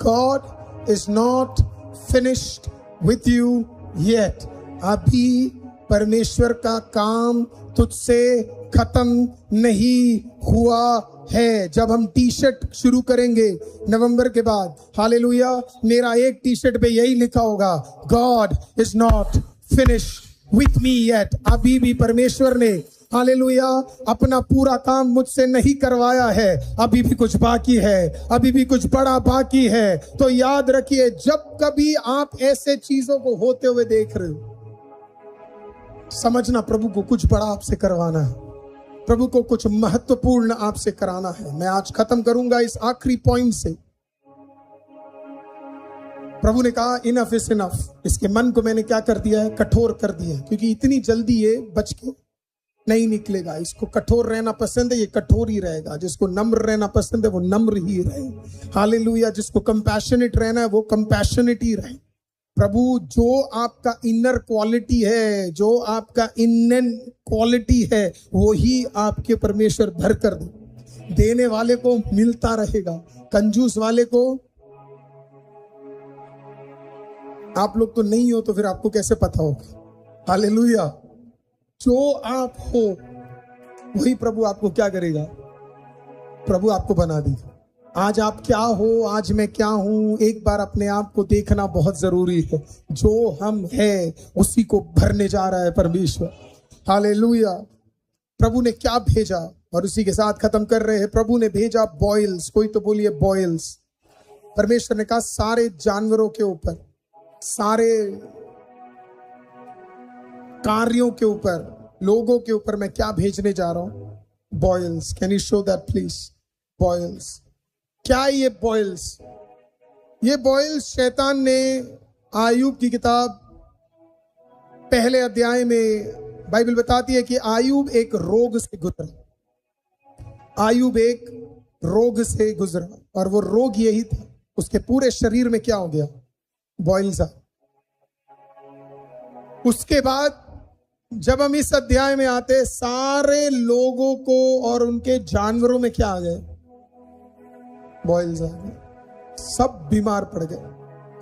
God is not finished with you yet. अभी परमेश्वर का काम तुझसे खत्म नहीं हुआ है। जब हम टी शर्ट शुरू करेंगे नवंबर के बाद, हालेलुया, मेरा एक टी शर्ट पे यही लिखा होगा, God is not finished with me yet। अभी भी परमेश्वर ने, हालेलुया, अपना पूरा काम मुझसे नहीं करवाया है, अभी भी कुछ बाकी है, अभी भी कुछ बड़ा बाकी है। तो याद रखिए, जब कभी आप ऐसे चीजों को होते हुए देख रहे हो, समझना प्रभु को कुछ बड़ा आपसे करवाना है, प्रभु को कुछ महत्वपूर्ण आपसे कराना है। मैं आज खत्म करूंगा इस आखिरी पॉइंट से। प्रभु ने कहा इनफ इज इनफ। इसके मन को मैंने क्या कर दिया है? कठोर कर दिया है, क्योंकि इतनी जल्दी ये बच के नहीं निकलेगा। इसको कठोर रहना पसंद है, ये कठोर ही रहेगा। जिसको नम्र रहना पसंद है, वो नम्र ही रहे। हालेलुया। जिसको कंपैशनेट रहना है, वो कंपैशनेट ही रहे। प्रभु जो आपका इनर क्वालिटी है, जो आपका इनर क्वालिटी है, वो ही आपके परमेश्वर भर कर दे। देने वाले को मिलता रहेगा, कंजूस वाले को, आप लोग तो नहीं हो तो फिर आपको कैसे पता होगा? हालेलुया। जो आप हो वही प्रभु आपको क्या करेगा? प्रभु आपको बना देगा। आज आप क्या हो, आज मैं क्या हूं, एक बार अपने आप को देखना बहुत जरूरी है। जो हम हैं उसी को भरने जा रहा है परमेश्वर। हालेलुया। प्रभु ने क्या भेजा, और उसी के साथ खत्म कर रहे हैं। प्रभु ने भेजा बॉयल्स। कोई तो बोलिए बॉयल्स। परमेश्वर ने कहा सारे जानवरों के ऊपर, सारे कार्यों के ऊपर, लोगों के ऊपर मैं क्या भेजने जा रहा हूं? Boils. Can you show that please? Boils. क्या ये बॉयल्स? ये बॉयल्स शैतान ने आयूब की किताब पहले अध्याय में बाइबल बताती है कि आयूब एक रोग से गुजरा। आयूब एक रोग से गुजरा, और वो रोग यही था, उसके पूरे शरीर में क्या हो गया? बॉयल्स आ। उसके बाद जब हम इस अध्याय में आते, सारे लोगों को और उनके जानवरों में क्या आ गए? बॉयल्स आ गए। सब बीमार पड़ गए,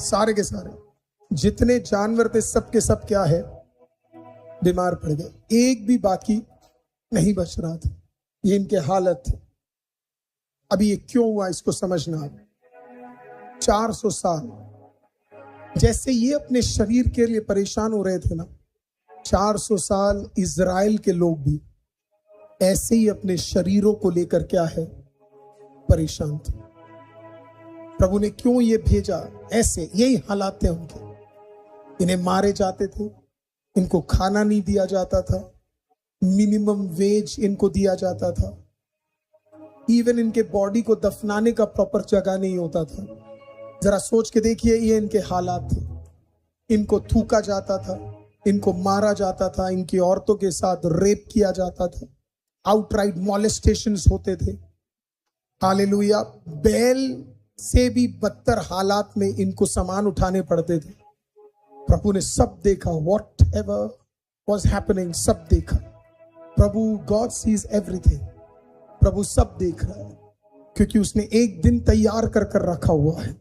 सारे के सारे जितने जानवर थे सब के सब क्या है? बीमार पड़ गए। एक भी बाकी नहीं बच रहा था। ये इनके हालत थे। अभी ये क्यों हुआ इसको समझना। 400 साल जैसे ये अपने शरीर के लिए परेशान हो रहे थे ना, 400 साल इजराइल के लोग भी ऐसे ही अपने शरीरों को लेकर क्या है? परेशान थे। प्रभु ने क्यों ये भेजा? ऐसे यही हालात थे उनके। इन्हें मारे जाते थे, इनको खाना नहीं दिया जाता था, मिनिमम वेज इनको दिया जाता था, इवन इनके बॉडी को दफनाने का प्रॉपर जगह नहीं होता था। जरा सोच के देखिए, ये इनके हालात थे। इनको थूका जाता था, इनको मारा जाता था, इनकी औरतों के साथ रेप किया जाता था, आउटराइट मॉलेस्टेशंस होते थे। हालेलुया। बैल से भी बदतर हालात में इनको सामान उठाने पड़ते थे। प्रभु ने सब देखा, वॉट एवर वॉज हैपनिंग, सब देखा। प्रभु, गॉड सीज एवरीथिंग। प्रभु सब देख रहा है, क्योंकि उसने एक दिन तैयार कर कर रखा हुआ है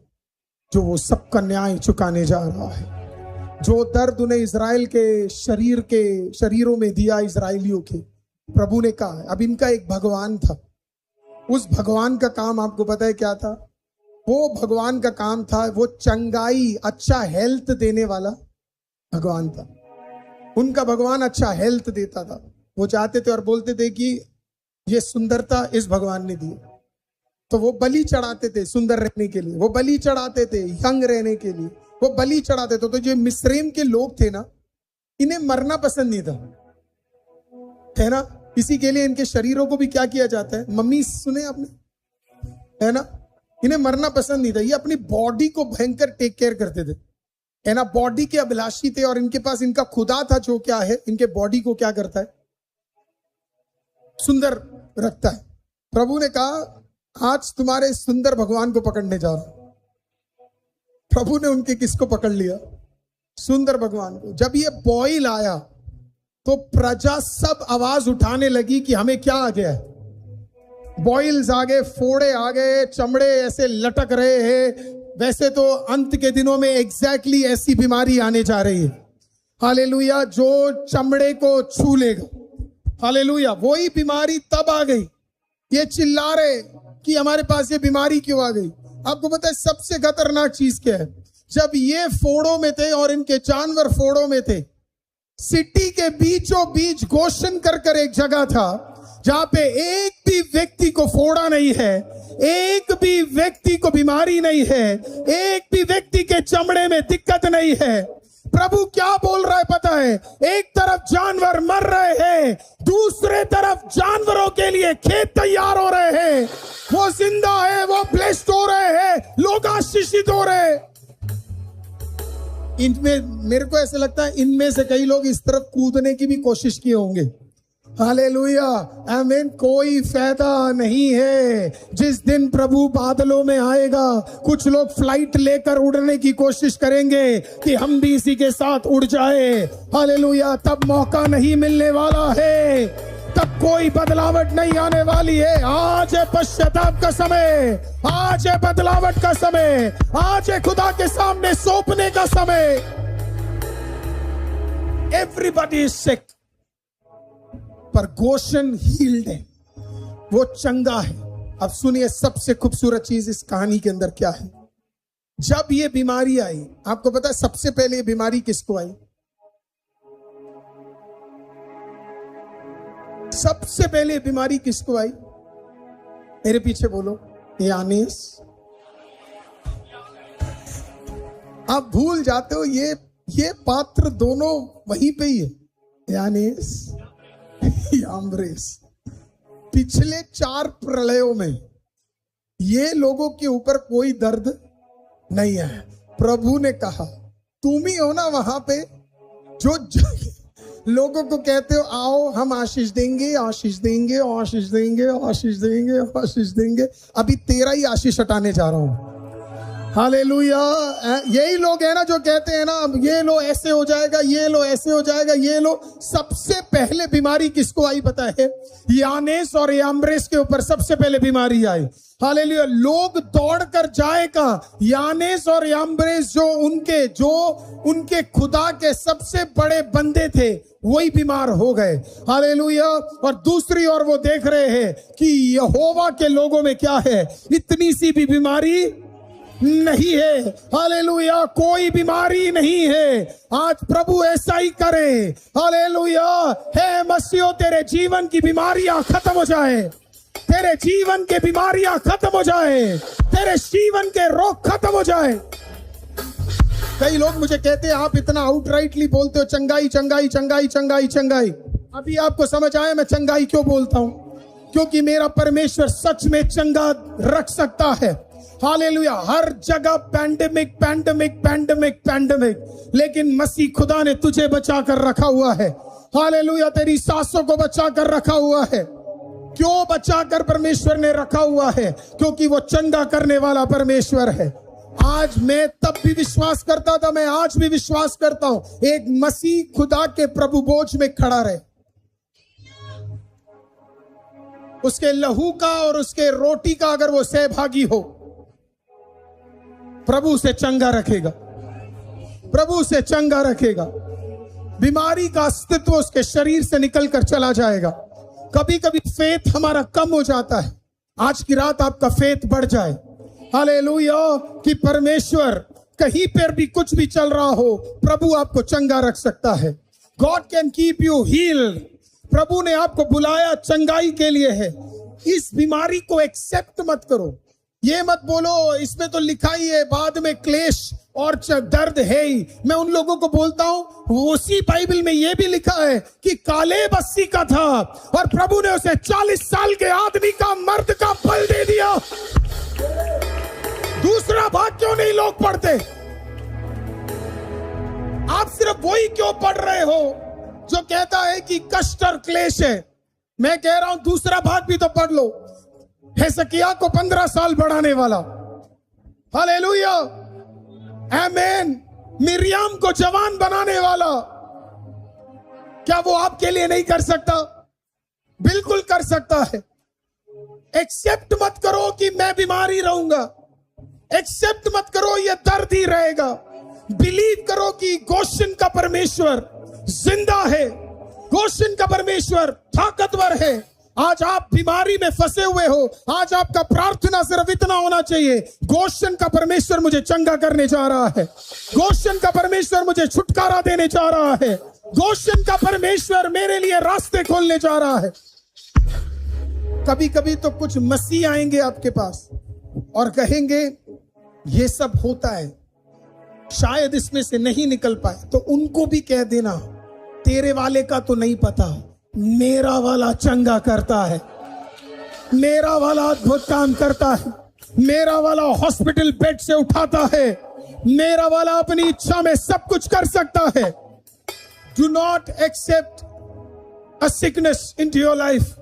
जो वो सबका न्याय चुकाने जा रहा है। जो दर्द उन्हें इजराइल के शरीरों में दिया, इजराइलियों के, प्रभु ने कहा। अब इनका एक भगवान था। उस भगवान का काम आपको पता है क्या था? वो भगवान का काम था, वो चंगाई, अच्छा हेल्थ देने वाला भगवान था। उनका भगवान अच्छा हेल्थ देता था। वो चाहते थे और बोलते थे कि ये सुंदरता इस भगवान ने दी, तो वो बलि चढ़ाते थे सुंदर रहने के लिए, वो बलि चढ़ाते थे यंग रहने के लिए, वो बलि चढ़ाते थे। तो जो मिस्रैम के लोग थे ना, इन्हें मरना पसंद नहीं था, है ना। इसी के लिए इनके शरीरों को भी क्या किया जाता है? मम्मी सुने आपने, है ना। इन्हें मरना पसंद नहीं था। ये अपनी बॉडी को भयंकर टेक केयर करते थे, है ना। बॉडी के अभिलाषी थे, और इनके पास इनका खुदा था जो क्या है, इनके बॉडी को क्या करता है? सुंदर रखता है। प्रभु ने कहा आज तुम्हारे सुंदर भगवान को पकड़ने जा रहा हूं। प्रभु ने उनके किसको पकड़ लिया? सुंदर भगवान को। जब ये बॉयल आया तो प्रजा सब आवाज उठाने लगी कि हमें क्या आ गया है? बॉयल्स आ गए, फोड़े आ गए, चमड़े ऐसे लटक रहे हैं, वैसे तो अंत के दिनों में एग्जैक्टली ऐसी बीमारी आने जा रही है, हालेलुया, जो चमड़े को छू लेगा, हालेलुया। वही बीमारी तब आ गई। ये चिल्ला रहे कि हमारे पास ये बीमारी क्यों आ गई। आपको पता है सबसे खतरनाक चीज क्या है? जब ये फोड़ों में थे और इनके जानवर फोड़ों में थे, सिटी के बीचों बीच गोशन कर एक जगह था जहां पे एक भी व्यक्ति को फोड़ा नहीं है, एक भी व्यक्ति को बीमारी नहीं है, एक भी व्यक्ति के चमड़े में दिक्कत नहीं है। प्रभु क्या बोल रहा है पता है? एक तरफ जानवर मर रहे हैं, दूसरे तरफ जानवरों के लिए खेत तैयार हो रहे हैं। वो जिंदा है, वो ब्लेस्ड हो रहे हैं, लोग आशीषित हो रहे हैं। इनमें मेरे को ऐसा लगता है इनमें से कई लोग इस तरफ कूदने की भी कोशिश किए होंगे। हालेलुया, आमीन। कोई फायदा नहीं है। जिस दिन प्रभु बादलों में आएगा, कुछ लोग फ्लाइट लेकर उड़ने की कोशिश करेंगे कि हम भी इसी के साथ उड़ जाए। हालेलुया, तब मौका नहीं मिलने वाला है, तब कोई बदलावट नहीं आने वाली है। आज है पश्चाताप का समय, आज है बदलावट का समय, आज है खुदा के सामने सौंपने का समय। एवरीबॉडी इज सिक, पर गोशन हील्ड है, वो चंगा है। अब सुनिए सबसे खूबसूरत चीज इस कहानी के अंदर क्या है। जब ये बीमारी आई, आपको पता है सबसे पहले ये बीमारी किसको आई? सबसे पहले बीमारी किसको आई? मेरे पीछे बोलो, यानेस। आप भूल जाते हो ये पात्र दोनों वहीं पे ही है, यानेस याम्ब्रेस। पिछले 4 प्रलयों में ये लोगों के ऊपर कोई दर्द नहीं है। प्रभु ने कहा तुम ही हो ना वहां पे जो लोगों को कहते हो आओ हम आशीष देंगे, आशीष देंगे, आशीष देंगे, आशीष देंगे, आशीष देंगे। अभी तेरा ही आशीष हटाने जा रहा हूं। हालेलुया। यही लोग हैं ना जो कहते हैं ना ये लो ऐसे हो जाएगा, ये लो ऐसे हो जाएगा, ये लो। सबसे पहले बीमारी किसको आई पता है? यानेस और याम्ब्रेस के ऊपर सबसे पहले बीमारी आई। हालेलुया। लोग दौड़ कर जाएगा, यानेस और याम्ब्रेस जो उनके खुदा के सबसे बड़े बंदे थे वही बीमार हो गए। हालेलुया। और दूसरी ओर वो देख रहे हैं कि यहोवा के लोगों में क्या है, इतनी सी भी बीमारी नहीं है। हालेलुया, कोई बीमारी नहीं है। आज प्रभु ऐसा ही करे। हालेलुया। हे मसीहो, तेरे जीवन की बीमारियां खत्म हो जाए, तेरे जीवन के बीमारियां खत्म हो जाए, तेरे जीवन के रोग खत्म हो जाए। कई लोग मुझे कहते हैं आप इतना आउटराइटली बोलते हो चंगाई चंगाई चंगाई चंगाई चंगाई। अभी आपको समझ आया मैं चंगाई क्यों बोलता हूं? क्योंकि मेरा परमेश्वर सच में चंगा रख सकता है। हालेलुया। हर जगह पैंडेमिक पैंडेमिक पैंडेमिक पैंडेमिक, लेकिन मसीह खुदा ने तुझे बचा कर रखा हुआ है। हालेलुया। तेरी सासों को बचा कर रखा हुआ है। क्यों बचा कर परमेश्वर ने रखा हुआ है? क्योंकि वो चंगा करने वाला परमेश्वर है। आज मैं तब भी विश्वास करता था, मैं आज भी विश्वास करता हूं, एक मसीह खुदा के प्रभु बोझ में खड़ा रहे, उसके लहू का और उसके रोटी का अगर वो सहभागी हो, प्रभु से चंगा रखेगा, प्रभु से चंगा रखेगा। बीमारी का अस्तित्व उसके शरीर से निकलकर चला जाएगा। कभी कभी फेथ हमारा कम हो जाता है। आज की रात आपका फेथ बढ़ जाए। हालेलुया। कि परमेश्वर कहीं पर भी कुछ भी चल रहा हो, प्रभु आपको चंगा रख सकता है। God can keep you healed. प्रभु ने आपको बुलाया चंगाई के लिए है। इस बीमारी को एक्सेप्ट मत करो। ये मत बोलो इसमें तो लिखा ही है बाद में क्लेश और दर्द है ही। मैं उन लोगों को बोलता हूं उसी बाइबल में ये भी लिखा है कि कालेब 80 का था और प्रभु ने उसे 40 साल के आदमी का, मर्द का बल दे दिया। दूसरा भाग क्यों नहीं लोग पढ़ते? आप सिर्फ वही क्यों पढ़ रहे हो जो कहता है कि कष्ट और क्लेश है? मैं कह रहा हूं दूसरा भाग भी तो पढ़ लो। हेजकिय्याह को 15 साल बढ़ाने वाला, हालेलुया, आमीन। मिर्याम को जवान बनाने वाला, क्या वो आपके लिए नहीं कर सकता? बिल्कुल कर सकता है। एक्सेप्ट मत करो कि मैं बीमार ही रहूंगा। एक्सेप्ट मत करो ये दर्द ही रहेगा। बिलीव करो कि गोशन का परमेश्वर जिंदा है, गोशन का परमेश्वर ताकतवर है। आज आप बीमारी में फंसे हुए हो, आज आपका प्रार्थना सिर्फ इतना होना चाहिए, गोशन का परमेश्वर मुझे चंगा करने जा रहा है, गोशन का परमेश्वर मुझे छुटकारा देने जा रहा है, गोशन का परमेश्वर मेरे लिए रास्ते खोलने जा रहा है। कभी कभी तो कुछ मसीह आएंगे आपके पास और कहेंगे ये सब होता है, शायद इसमें से नहीं निकल पाए, तो उनको भी कह देना तेरे वाले का तो नहीं पता, मेरा वाला चंगा करता है, मेरा वाला अद्भुत काम करता है, मेरा वाला हॉस्पिटल बेड से उठाता है, मेरा वाला अपनी इच्छा में सब कुछ कर सकता है। Do not accept a sickness into your life.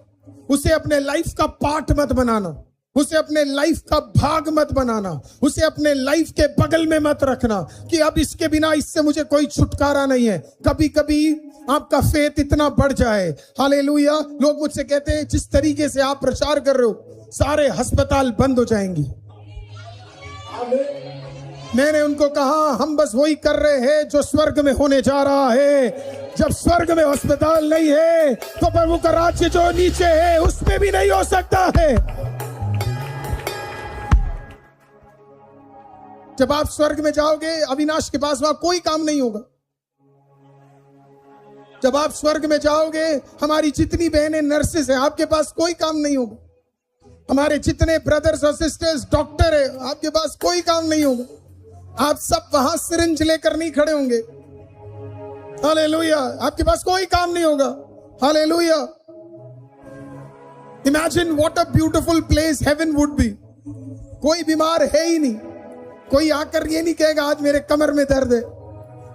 उसे अपने लाइफ का पार्ट मत बनाना, उसे अपने लाइफ का भाग मत बनाना, उसे अपने लाइफ के बगल में मत रखना कि अब इसके बिना इससे मुझे कोई छुटकारा नहीं है। कभी कभी आपका फेथ इतना बढ़ जाए, हालेलुया, लोग मुझसे कहते हैं जिस तरीके से आप प्रचार कर रहे हो सारे अस्पताल बंद हो जाएंगे। मैंने उनको कहा हम बस वही कर रहे हैं जो स्वर्ग में होने जा रहा है। जब स्वर्ग में अस्पताल नहीं है तो प्रभु का राज्य जो नीचे है उसमें भी नहीं हो सकता है। जब आप स्वर्ग में जाओगे अविनाश के पास वहां कोई काम नहीं होगा। जब आप स्वर्ग में जाओगे हमारी जितनी बहनें नर्सेस हैं आपके पास कोई काम नहीं होगा, हमारे जितने ब्रदर्स और सिस्टर्स डॉक्टर है आपके पास कोई काम नहीं होगा। आप सब वहां सिरिंज लेकर नहीं खड़े होंगे, हालेलुया, आपके पास कोई काम नहीं होगा, hallelujah. Imagine what a beautiful place heaven would be. कोई बीमार है ही नहीं, कोई आकर ये नहीं कहेगा आज मेरे कमर में दर्द है,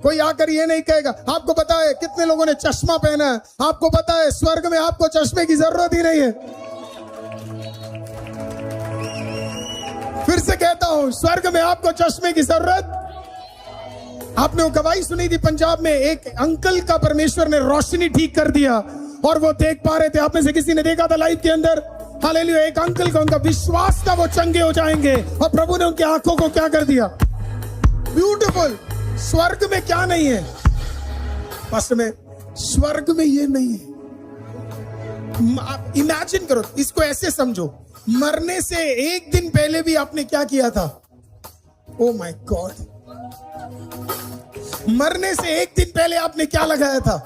कोई आकर ये नहीं कहेगा। आपको पता है कितने लोगों ने चश्मा पहना है, आपको पता है स्वर्ग में आपको चश्मे की जरूरत ही नहीं है। फिर से कहता हूं स्वर्ग में आपको चश्मे की जरूरत। आपने वो गवाही सुनी थी पंजाब में, एक अंकल का परमेश्वर ने रोशनी ठीक कर दिया और वो देख पा रहे थे। आप में से किसी ने देखा था लाइव के अंदर, हालेलुया, एक अंकल का उनका विश्वास था वो चंगे हो जाएंगे और प्रभु ने उनकी आंखों को क्या कर दिया, ब्यूटीफुल। स्वर्ग में क्या नहीं है, बस में स्वर्ग में ये नहीं है। इमेजिन करो, इसको ऐसे समझो, मरने से एक दिन पहले भी आपने क्या किया था? ओ माय गॉड, मरने से एक दिन पहले आपने क्या लगाया था?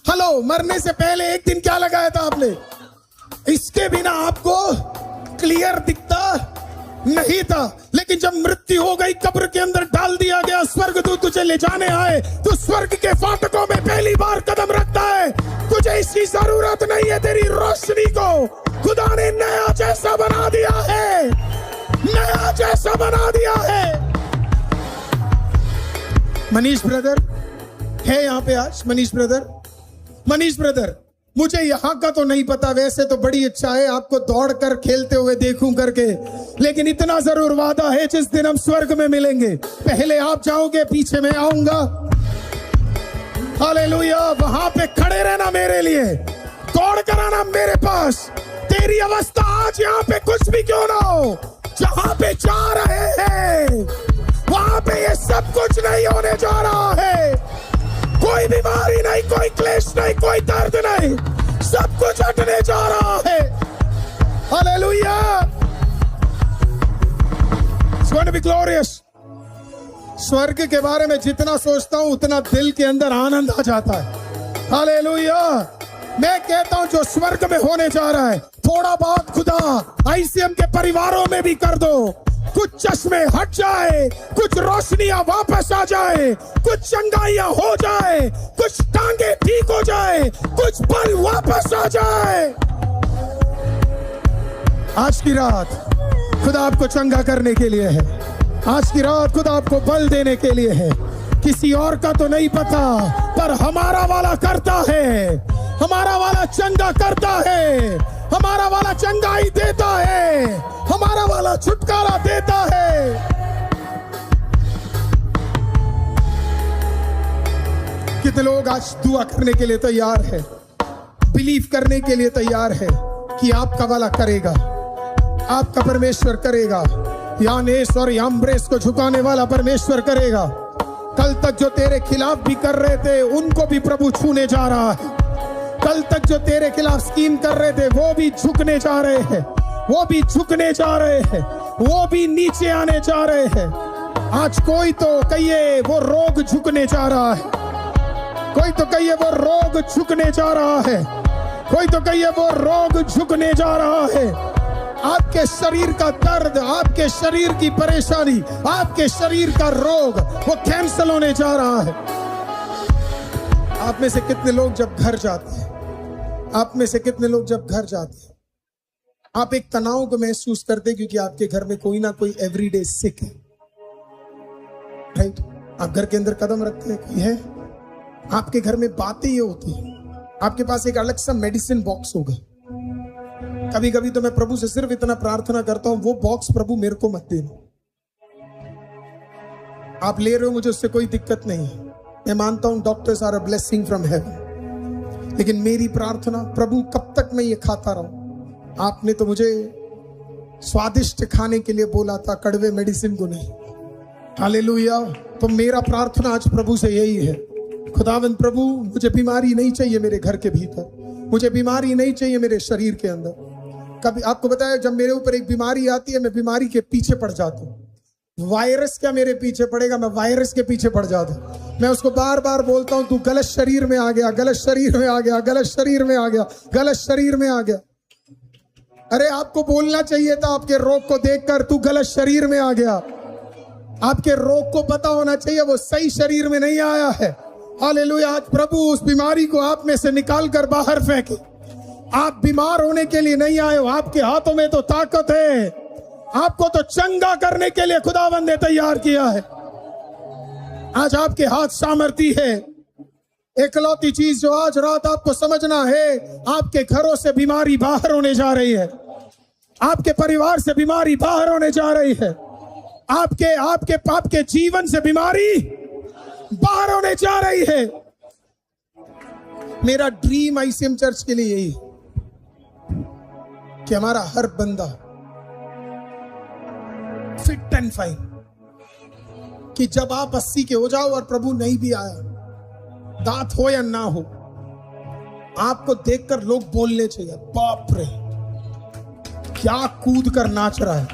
हेलो, मरने से पहले एक दिन क्या लगाया था आपने? इसके बिना आपको क्लियर दिखता नहीं था, लेकिन जब मृत्यु हो गई, कब्र के अंदर डाल दिया गया, स्वर्गदूत तुझे ले जाने आए तो स्वर्ग के फाटकों में पहली बार कदम रखता है। तुझे इसकी जरूरत नहीं है, तेरी रोशनी को खुदा ने नया जैसा बना दिया है, नया जैसा बना दिया है। मनीष ब्रदर है यहाँ पे आज, मनीष ब्रदर, मुझे यहाँ का तो नहीं पता, वैसे तो बड़ी इच्छा है आपको दौड़कर खेलते हुए देखूं करके, लेकिन इतना जरूर वादा है जिस दिन हम स्वर्ग में मिलेंगे पहले आप जाओगे, पीछे मैं आऊंगा। हालेलुया, वहां पे खड़े रहना मेरे लिए, दौड़ कर आना मेरे पास। तेरी अवस्था आज यहाँ पे कुछ भी क्यों ना हो, जहां पे जा रहे हैं वहां पे ये सब कुछ नहीं होने जा रहा है। कोई बीमारी नहीं, कोई क्लेश नहीं, कोई दर्द नहीं, सब कुछ हटने जा रहा है। Hallelujah, it's going to be glorious. स्वर्ग के बारे में जितना सोचता हूं उतना दिल के अंदर आनंद आ जाता है। हालेलुया, मैं कहता हूं जो स्वर्ग में होने जा रहा है थोड़ा बहुत खुदा आईसीएम के परिवारों में भी कर दो। कुछ चश्मे हट जाए, कुछ रोशनियां वापस आ जाए, कुछ चंगाइयां हो जाए, कुछ टांगे ठीक हो जाए, कुछ बल वापस आ जाए। आज की रात खुदा आपको चंगा करने के लिए है, आज की रात खुदा आपको बल देने के लिए है। किसी और का तो नहीं पता, पर हमारा वाला करता है, हमारा वाला चंगा करता है, हमारा वाला चंगाई देता है, हमारा वाला छुटकारा देता है। कितने लोग आज दुआ करने के लिए तैयार है, बिलीव करने के लिए तैयार है कि आपका वाला करेगा, आपका परमेश्वर करेगा, यानेस और याम्ब्रेस को झुकाने वाला परमेश्वर करेगा। कल तक जो तेरे खिलाफ भी कर रहे थे उनको भी प्रभु छूने जा रहा है। कल तक जो तेरे खिलाफ स्कीम कर रहे थे वो भी झुकने जा रहे हैं, वो भी झुकने जा रहे हैं, वो भी नीचे आने जा रहे हैं। आज कोई तो कहिए वो रोग झुकने जा रहा है, कोई तो कहिए वो रोग झुकने जा रहा है, कोई तो कहिए वो रोग झुकने जा रहा है। आपके शरीर का दर्द, आपके शरीर की परेशानी, आपके शरीर का रोग वो कैंसिल होने जा रहा है। आप में से कितने लोग जब घर जाते हैं, आप में से कितने लोग जब घर जाते हैं, आप एक तनाव को महसूस करते हैं क्योंकि आपके घर में कोई ना कोई एवरीडे सिक है, राइट? आप घर के अंदर कदम रखते हैं, कोई है, आपके घर में बातें ये होती हैं, आपके पास एक अलग सा मेडिसिन बॉक्स होगा। कभी कभी तो मैं प्रभु से सिर्फ इतना प्रार्थना करता हूं, वो बॉक्स प्रभु मेरे को मत देना। आप ले रहे हो, मुझे उससे कोई दिक्कत नहीं है, मैं मानता हूं doctors are a blessing from heaven, लेकिन मेरी प्रार्थना, प्रभु कब तक मैं ये खाता रहूं? आपने तो मुझे स्वादिष्ट खाने के लिए बोला था, कड़वे मेडिसिन को नहीं। हालेलुया। तो मेरा प्रार्थना आज प्रभु से यही है, खुदावंद प्रभु मुझे बीमारी नहीं चाहिए मेरे घर के भीतर, मुझे बीमारी नहीं चाहिए मेरे शरीर के अंदर। कभी आपको बताया, जब मेरे ऊपर एक बीमारी आती है मैं बीमारी के पीछे पड़ जाता हूँ। वायरस क्या मेरे पीछे पड़ेगा, मैं वायरस के पीछे पड़ जाता हूँ। मैं उसको बार बार बोलता हूँ, तू गलत शरीर में आ गया, गलत शरीर में आ गया, गलत शरीर में आ गया, गलत शरीर में आ गया। अरे आपको बोलना चाहिए था आपके रोग को देखकर, तू गलत शरीर में आ गया। आपके रोग को पता होना चाहिए वो सही शरीर में नहीं आया है। हालेलुया। आज प्रभु उस बीमारी को आप में से निकाल कर बाहर फेंके। आप बीमार होने के लिए नहीं आए हो, आपके हाथों में तो ताकत है, आपको तो चंगा करने के लिए खुदावंद ने तैयार किया है। आज आपके हाथ सामर्थी है। एकलौती चीज जो आज रात आपको समझना है, आपके घरों से बीमारी बाहर होने जा रही है, आपके परिवार से बीमारी बाहर होने जा रही है, आपके आपके आपके जीवन से बीमारी बाहर होने जा रही है। मेरा ड्रीम आईसीएम चर्च के लिए यही कि हमारा हर बंदा फिट एंड फाइन, कि जब आप 80 के हो जाओ और प्रभु नहीं भी आया, दांत हो या ना हो, आपको देखकर लोग बोलने चाहिए, बाप रे क्या कूद कर नाच रहा है।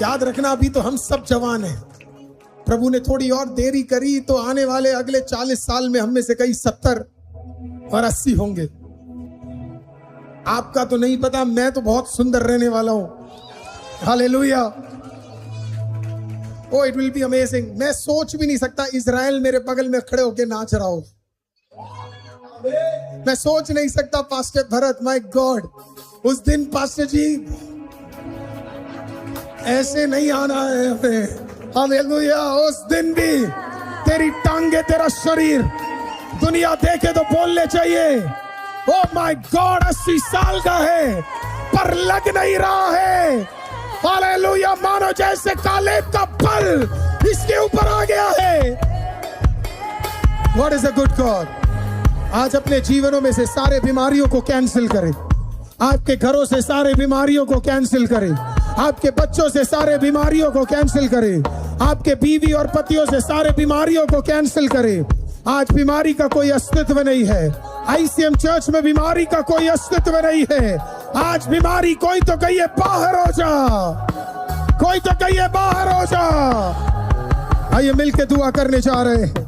याद रखना, अभी तो हम सब जवान हैं। प्रभु ने थोड़ी और देरी करी तो आने वाले अगले 40 साल में हम में से कई 70 और 80 होंगे। आपका तो नहीं पता, मैं तो बहुत सुंदर रहने वाला हूं। Hallelujah. Oh it will be amazing. मैं सोच भी नहीं सकता इजराइल मेरे बगल में खड़े होके नाच रहा हो। मैं सोच नहीं सकता पास्टर भरत, माय गॉड, उस दिन पास्टर जी ऐसे नहीं आना है हमें। हालेलुया। उस दिन भी तेरी टांगे, तेरा शरीर दुनिया देखे तो बोलने चाहिए, ओ माय गॉड 80 साल का है पर लग नहीं रहा है। हालेलुया। मानो जैसे कालेब का पल इसके ऊपर आ गया है। What is a good God. आज अपने जीवनों में से सारे बीमारियों को कैंसिल करें, आपके घरों से सारे बीमारियों को कैंसिल करें, आपके बच्चों से सारे बीमारियों को कैंसिल करें, आपके बीवी और पतियों से सारे बीमारियों को कैंसिल करें। आज बीमारी का कोई अस्तित्व नहीं है। आईसीएम चर्च में बीमारी का कोई अस्तित्व नहीं है। आज बीमारी, कोई तो कहिए बाहर हो जा, कोई तो कहिए बाहर हो जा। आइए मिलके दुआ करने जा रहे हैं।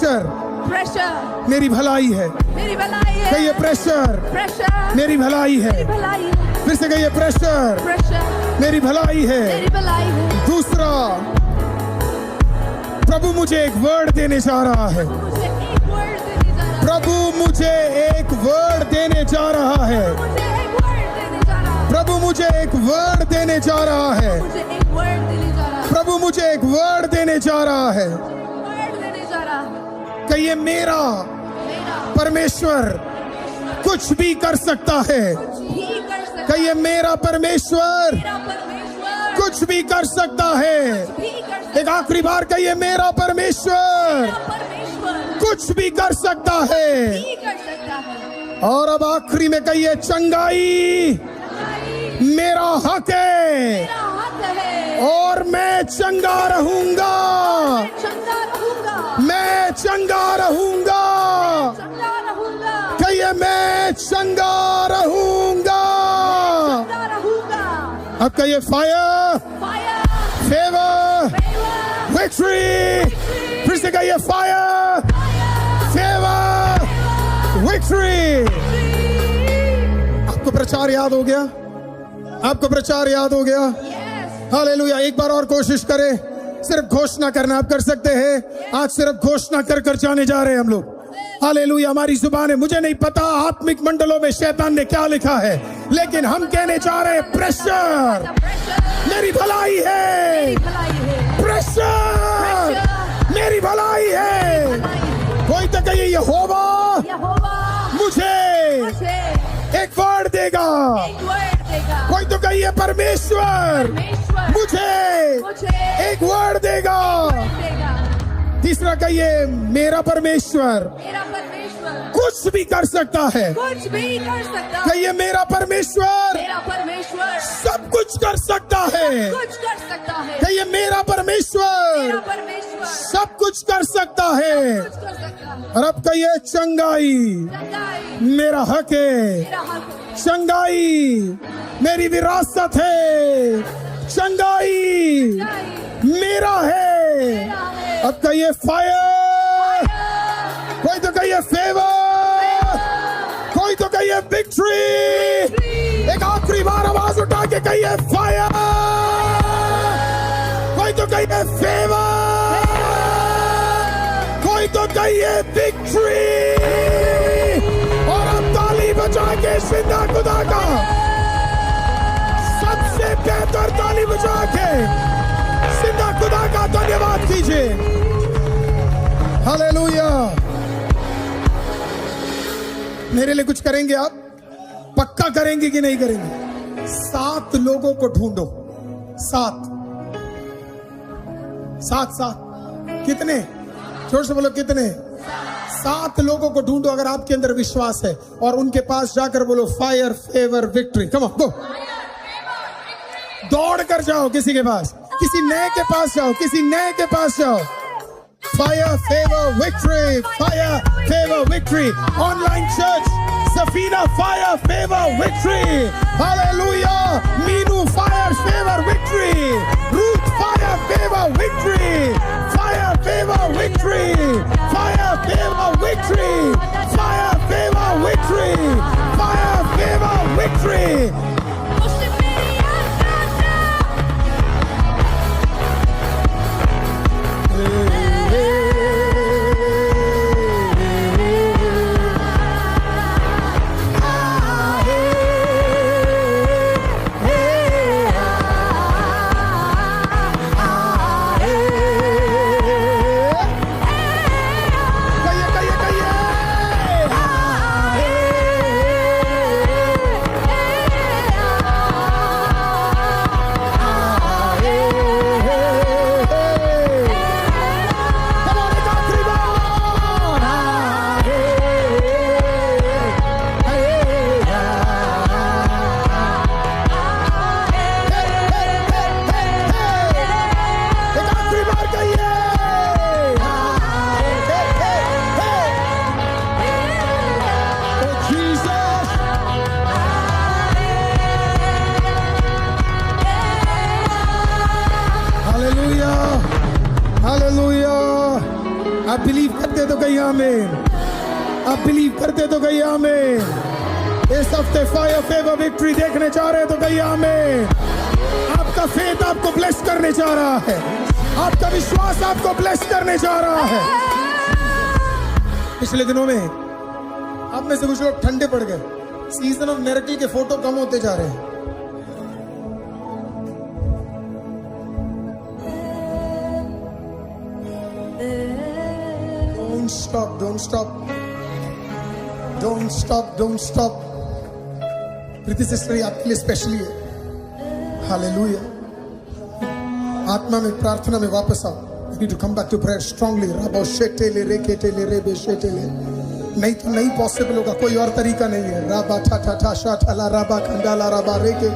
प्रेशर प्रेशर मेरी भलाई है। मेरी भलाई है। कहिए प्रेशर प्रेशर मेरी भलाई है। मेरी भलाई है। फिर से कहिए प्रेशर प्रेशर मेरी भलाई है। मेरी भलाई है। दूसरा, प्रभु मुझे एक वर्ड देने जा रहा है। मुझे एक वर्ड देने जा रहा है। प्रभु मुझे एक वर्ड देने जा रहा है। मुझे एक वर्ड देने जा रहा है। प्रभु मुझे एक वर्ड देने जा रहा है। मुझे एक वर्ड देने जा रहा है। प्रभु मुझे एक वर्ड देने जा रहा है। वर्ड देने जा रहा है। कहिए मेरा मेरा परमेश्वर कुछ भी कर सकता है। भी कर सकता है। कहिए मेरा परमेश्वर मेरा परमेश्वर कुछ भी कर सकता है। भी कर सकता एक आखिरी बार कहिए मेरा परमेश्वर है। परमेश्वर कुछ भी कर सकता है। भी कर सकता है। और अब आखिरी में कहिए चंगाई मेरा हक है मेरा हक है। और मैं चंगा रहूंगा। चंगा रहूंगा। मैं चंगा रहूंगा। चंगा रहूंगा। कहिए मैं चंगा रहूंगा। चंगा रहूंगा। अब कहिए fire fire favour favour victory. फिर से कहिए फायर फेवर विक्ट्री। आपको प्रचार याद हो गया? आपको प्रचार याद हो गया? Yes hallelujah. एक बार और कोशिश करें। सिर्फ घोषणा करना आप कर सकते हैं। आज सिर्फ घोषणा कर कर जाने जा रहे हैं हम लोग। हालेलुया। हमारी जुबान है। मुझे नहीं पता आत्मिक मंडलों में शैतान ने क्या लिखा है, लेकिन हम कहने जा रहे हैं प्रेशर मेरी भलाई है। मेरी भलाई है। प्रेशर मेरी भलाई है। कोई तो कहिए यहोवा यहोवा मुझे मुझे एक वर्ड देगा। एक वर्ड देगा। कोई तो कहिए परमेश्वर परमेश्वर मुझे मुझे एक वर्ड देगा। देगा। तीसरा कहिए मेरा परमेश्वर मेरा परमेश्वर कुछ भी कर सकता है। कुछ भी कर सकता है। कहिए मेरा परमेश्वर मेरा परमेश्वर सब कुछ कर सकता है। कुछ कर सकता है। कहिए मेरा परमेश्वर मेरा परमेश्वर सब कुछ कर सकता है। कुछ कर सकता है। और अब कहिए चंगाई चंगाई मेरा हक है। मेरा हक है। चंगाई मेरी विरासत है। चंगाई चंगाई मेरा है। मेरा है। अब कहिए फायर। कोई तो कहिए फेवर। कोई तो कहिए विक्ट्री। एक आखिरी बार आवाज उठा के कहिए फायर। कोई तो कहिए फेवर। कोई तो कहिए विक्ट्री। और अब ताली बजा के जिंदा खुदा का सबसे बेहतर ताली बजा के जिंदा खुदा का धन्यवाद कीजिए। हालेलुया। मेरे लिए कुछ करेंगे आप? पक्का करेंगे कि नहीं करेंगे? 7 लोगों को ढूंढो। 7 7 7 कितने? जोर से बोलो कितने? 7 लोगों को ढूंढो अगर आपके अंदर विश्वास है, और उनके पास जाकर बोलो fire favour victory. Come on go. दौड़ कर जाओ किसी के पास, किसी नए के पास जाओ, किसी नए के पास जाओ। Fire favour victory, fire favour victory. Online church Safina fire favour victory. Hallelujah. Meenu fire favour victory. Ruth fire favour victory. Fire favour victory. Fire favour victory. Fire favour victory. Fire favour victory. आप believe करते तो कहिए आमीन। आप believe करते तो कहिए आमीन। इस हफ्ते फायर फेवर विक्ट्री देखने जा रहे हैं तो कहिए आमीन। आपका फेथ आपको ब्लेस करने जा रहा है। आपका विश्वास आपको ब्लेस करने जा रहा है। पिछले दिनों में आप में से कुछ लोग ठंडे पड़ गए। सीजन ऑफ मिरेकल के फोटो कम होते जा रहे हैं। Don't stop, don't stop, don't stop, don't stop. Preeti sister आपके लिए स्पेशली है। हालेलुया। आत्मा में प्रार्थना में वापस आओ। You need to come back to prayer strongly. राबो शेटेले रेकेटेले रेबे शेटेले। नहीं तो नहीं पॉसिबल होगा, कोई और तरीका नहीं है। राबा ठा ठा ठा शा ठला राबा Khandala राबा रेके।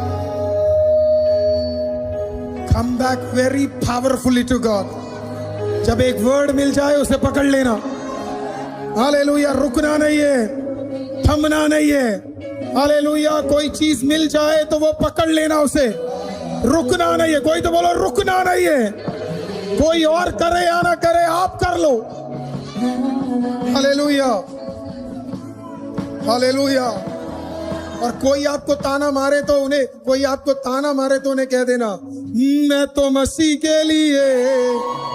Come back very powerfully to God. जब एक वर्ड मिल जाए उसे पकड़ लेना। हालेलुया। रुकना नहीं है, थमना नहीं है। हालेलुया। कोई चीज मिल जाए तो वो पकड़ लेना उसे, रुकना नहीं है। कोई तो बोलो रुकना नहीं है। कोई और करे या ना करे, आप कर लो। Hallelujah, hallelujah. और कोई आपको ताना मारे तो उन्हें, कोई आपको ताना मारे तो उन्हें कह देना, मैं तो मसीह के लिए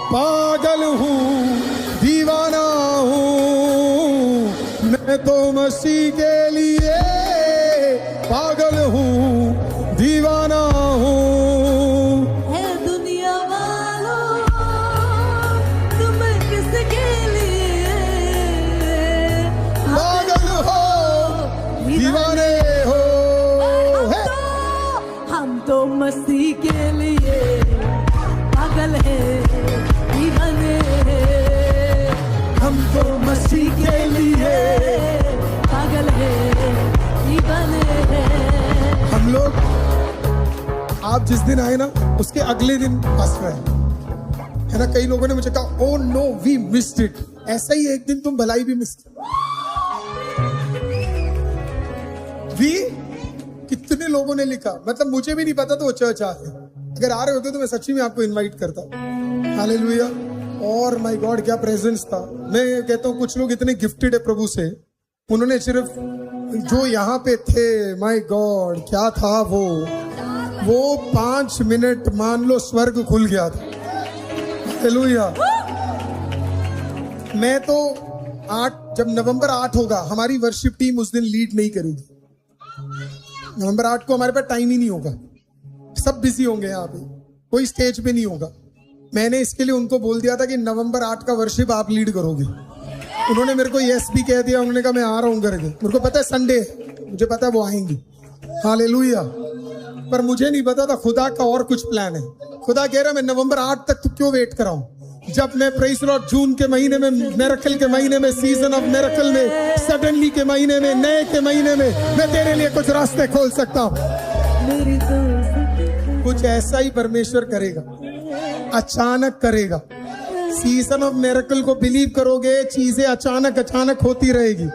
पागल हूँ, दीवाना हूँ। मैं तो मसीह के लिए पागल हूँ, दीवाना हूँ। है दुनिया वालों, तुम किसके लिए पागल हो, दीवाने हो। हम तो मसीह के लिए पागल है, दीवाने हैं। हम तो मसीह के लिए पागल है, दीवाने हैं। हम लोग, आप जिस दिन आए ना उसके अगले दिन पास रहे है ना। कई लोगों ने मुझे कहा, oh no we missed it. ऐसा ही एक दिन तुम भलाई भी मिस वी। कितने लोगों ने लिखा, मतलब मुझे भी नहीं पता तो वो चर्च आ रहे। अगर आ रहे होते तो मैं सच्ची में आपको इनवाइट करता। हालेलुया। और माय गॉड क्या प्रेजेंस था। मैं कहता हूँ कुछ लोग इतने गिफ्टेड है प्रभु से, उन्होंने सिर्फ जो यहाँ पे थे, माय गॉड क्या था वो 5 मिनट मान लो स्वर्ग खुल गया था। हालेलुया। मैं तो 8, जब नवंबर 8 होगा, हमारी वर्शिप टीम उस दिन लीड नहीं करेगी। नवंबर 8 को हमारे पास टाइम ही नहीं होगा, सब बिजी होंगे यहाँ पे, कोई स्टेज पे नहीं होगा। मैंने इसके लिए उनको बोल दिया था कि नवंबर 8 का वर्शिप आप लीड करोगे। उन्होंने मेरे को यस भी कह दिया। उन्होंने कहा मैं आ रहा हूँ करके। मेरे को पता है संडे, मुझे पता है वो आएंगी। हालेलुया। पर मुझे नहीं पता था खुदा का और कुछ प्लान है। खुदा कह रहा मैं नवंबर 8 तक तो क्यों वेट कराऊं, जब मैं प्रेज़ लॉर्ड जून के महीने में, मिरेकल के महीने में, सीजन ऑफ मिरेकल में, सडनली के महीने में, नए के महीने में मैं तेरे लिए कुछ रास्ते खोल सकता हूं। मेरी दोस्त कुछ ऐसा ही परमेश्वर करेगा, अचानक करेगा। सीजन ऑफ मिरेकल को बिलीव करोगे, चीजें अचानक अचानक होती रहेगी।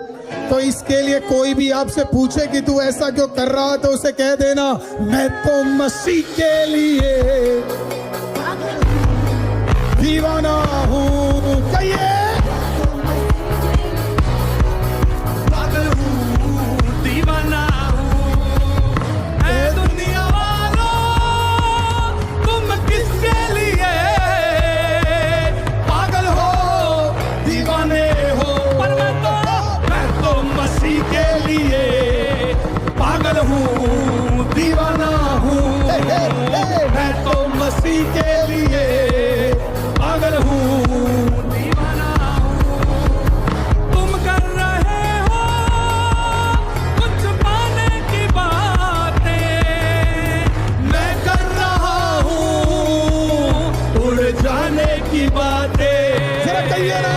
तो इसके लिए कोई भी आपसे पूछे कि तू ऐसा क्यों कर रहा है, तो उसे कह देना मैं तो मसीह के लिए दीवाना हूँ। कहिए पागल हूँ, दीवाना हूँ। ऐ दुनिया वालों, तुम किसके लिए पागल हो, दीवाने हो। पर मैं तो मसीह के लिए पागल हूँ, दीवाना हूँ। मैं तो मसीह के लिए पागल हूँ, दीवाना हूँ। तुम कर रहे हो कुछ पाने की बातें, मैं कर रहा हूँ उड़ जाने की बातें। जरा कहिए ना,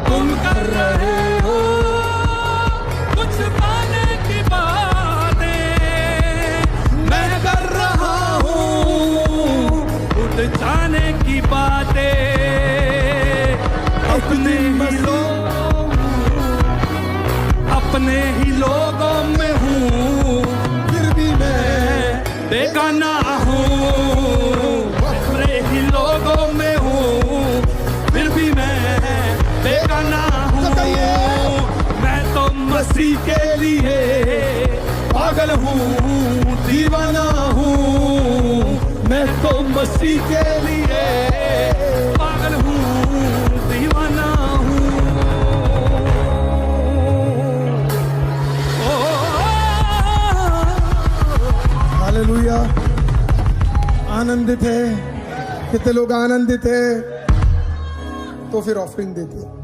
तुम कर रहे हो कुछ पाने की बातें, मैं कर रहा हूँ उड़ जाने की बातें। अपने ही लोगों में हूँ, फिर भी मैं बेगाना हूँ। अपने ही लोगों में हूँ, फिर भी मैं मसीह के लिए पागल हूँ, दीवाना हूँ। मैं तो मसीह के लिए पागल हूँ, दीवाना हूँ। हालेलुया। आनंदित है? कितने लोग आनंदित है? तो फिर ऑफरिंग देते हैं।